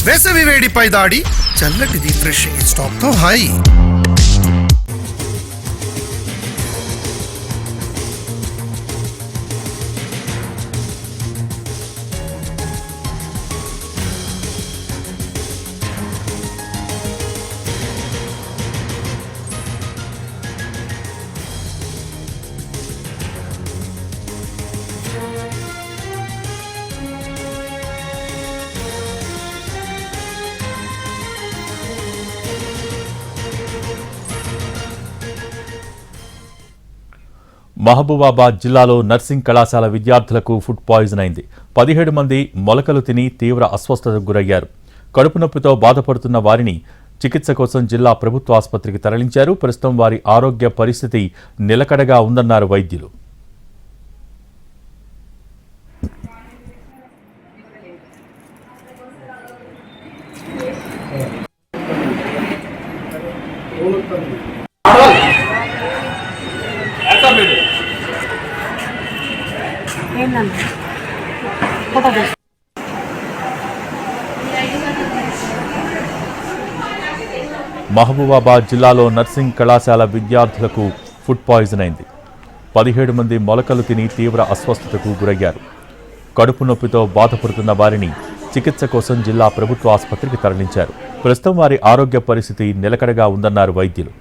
వేసవి వేడిపై దాడి, చల్లటి రిఫ్రెషింగ్ స్టాప్ తో హాయి. మహబూబాబాద్ జిల్లాలో నర్సింగ్ కళాశాల విద్యార్థులకు ఫుడ్ పాయిజన్ అయింది. 17 మంది మొలకలు తిని తీవ్ర అస్వస్థతకు గురయ్యారు. కడుపు నొప్పితో బాధపడుతున్న వారిని చికిత్స కోసం జిల్లా ప్రభుత్వ ఆసుపత్రికి తరలించారు. ప్రస్తుతం వారి ఆరోగ్య పరిస్థితి నిలకడగా ఉందన్నారు వైద్యులు. మహబూబాబాద్ జిల్లాలో నర్సింగ్ కళాశాల విద్యార్థులకు ఫుడ్ పాయిజన్ అయింది. 17 మంది మొలకలు తిని తీవ్ర అస్వస్థతకు గురయ్యారు. కడుపు నొప్పితో బాధపడుతున్న వారిని చికిత్స కోసం జిల్లా ప్రభుత్వ ఆసుపత్రికి తరలించారు. ప్రస్తుతం వారి ఆరోగ్య పరిస్థితి నిలకడగా ఉందన్నారు వైద్యులు.